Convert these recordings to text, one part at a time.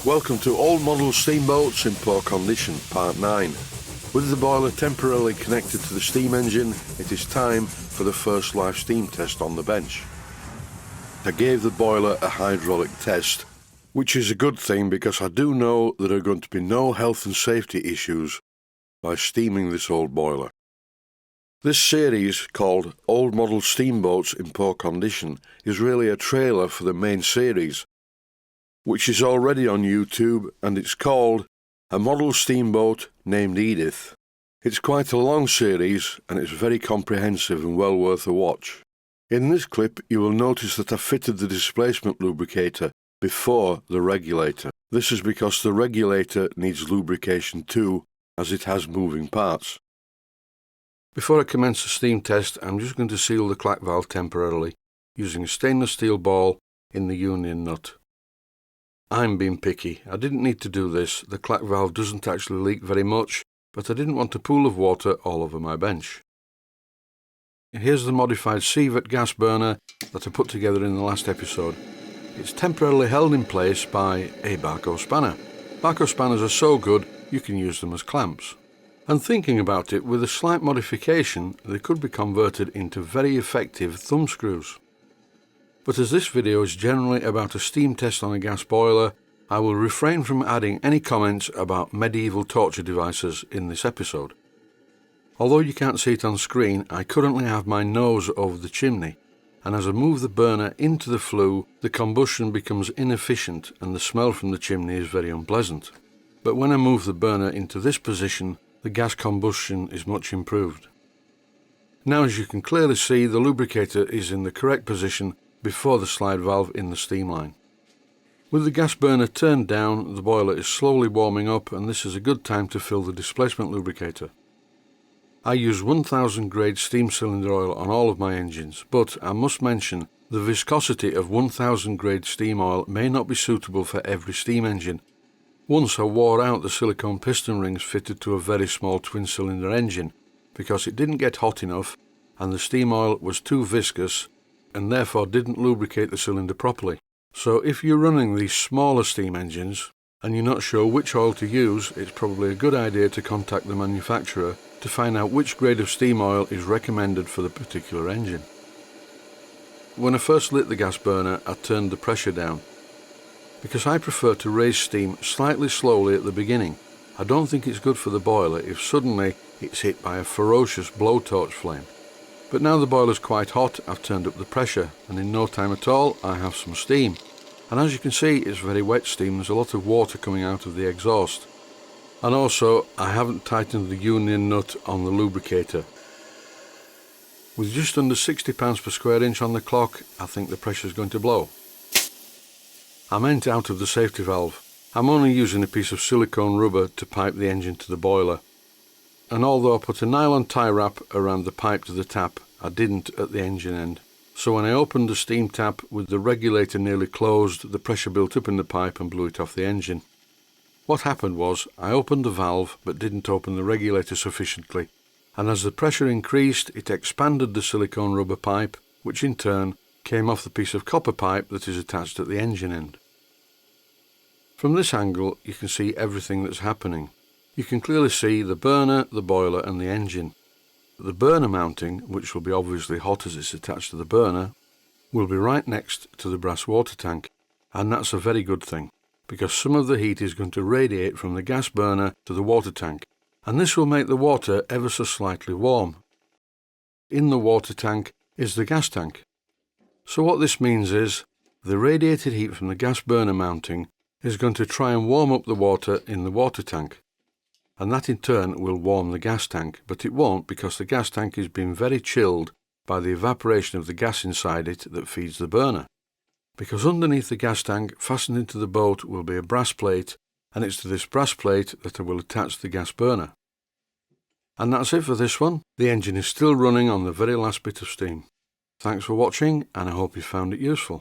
Welcome to Old Model Steamboats in Poor Condition, Part 9. With the boiler temporarily connected to the steam engine, it is time for the first live steam test on the bench. I gave the boiler a hydraulic test, which is a good thing because I do know there are going to be no health and safety issues by steaming this old boiler. This series, called Old Model Steamboats in Poor Condition, is really a trailer for the main series, which is already on YouTube, and it's called A Model Steamboat Named Edith. It's quite a long series and it's very comprehensive and well worth a watch. In this clip you will notice that I fitted the displacement lubricator before the regulator. This is because the regulator needs lubrication too, as it has moving parts. Before I commence the steam test, I'm just going to seal the clack valve temporarily using a stainless steel ball in the union nut. I'm being picky. I didn't need to do this. The clack valve doesn't actually leak very much, but I didn't want a pool of water all over my bench. Here's the modified Sievert gas burner that I put together in the last episode. It's temporarily held in place by a Barco spanner. Barco spanners are so good you can use them as clamps. And thinking about it, with a slight modification, they could be converted into very effective thumb screws. But as this video is generally about a steam test on a gas boiler, I will refrain from adding any comments about medieval torture devices in this episode. Although you can't see it on screen, I currently have my nose over the chimney, and as I move the burner into the flue, the combustion becomes inefficient and the smell from the chimney is very unpleasant. But when I move the burner into this position, the gas combustion is much improved. Now, as you can clearly see, the lubricator is in the correct position before the slide valve in the steam line. With the gas burner turned down, the boiler is slowly warming up, and this is a good time to fill the displacement lubricator. I use 1000 grade steam cylinder oil on all of my engines, but I must mention the viscosity of 1000 grade steam oil may not be suitable for every steam engine. Once I wore out the silicone piston rings fitted to a very small twin cylinder engine because it didn't get hot enough and the steam oil was too viscous and therefore didn't lubricate the cylinder properly. So if you're running these smaller steam engines and you're not sure which oil to use, it's probably a good idea to contact the manufacturer to find out which grade of steam oil is recommended for the particular engine. When I first lit the gas burner, I turned the pressure down because I prefer to raise steam slightly slowly at the beginning. I don't think it's good for the boiler if suddenly it's hit by a ferocious blowtorch flame. But now the boiler's quite hot, I've turned up the pressure, and in no time at all I have some steam. And as you can see, it's very wet steam. There's a lot of water coming out of the exhaust. And also, I haven't tightened the union nut on the lubricator. With just under 60 pounds per square inch on the clock, I think the pressure's going to blow. I'm out of the safety valve. I'm only using a piece of silicone rubber to pipe the engine to the boiler. And although I put a nylon tie wrap around the pipe to the tap, I didn't at the engine end. So when I opened the steam tap with the regulator nearly closed, the pressure built up in the pipe and blew it off the engine. What happened was, I opened the valve but didn't open the regulator sufficiently, and as the pressure increased, it expanded the silicone rubber pipe, which in turn came off the piece of copper pipe that is attached at the engine end. From this angle, you can see everything that's happening. You can clearly see the burner, the boiler and the engine. The burner mounting, which will be obviously hot as it's attached to the burner, will be right next to the brass water tank, and that's a very good thing, because some of the heat is going to radiate from the gas burner to the water tank, and this will make the water ever so slightly warm. In the water tank is the gas tank. So what this means is, the radiated heat from the gas burner mounting is going to try and warm up the water in the water tank. And that in turn will warm the gas tank, but it won't because the gas tank is being very chilled by the evaporation of the gas inside it that feeds the burner. Because underneath the gas tank, fastened into the boat, will be a brass plate, and it's to this brass plate that I will attach the gas burner. And that's it for this one. The engine is still running on the very last bit of steam. Thanks for watching, and I hope you found it useful.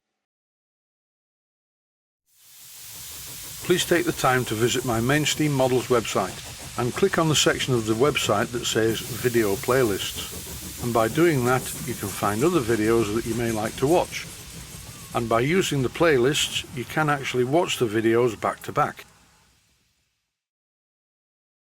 Please take the time to visit my main steam models website and click on the section of the website that says Video Playlists. And by doing that, you can find other videos that you may like to watch. and by using the playlists you can actually watch the videos back to back.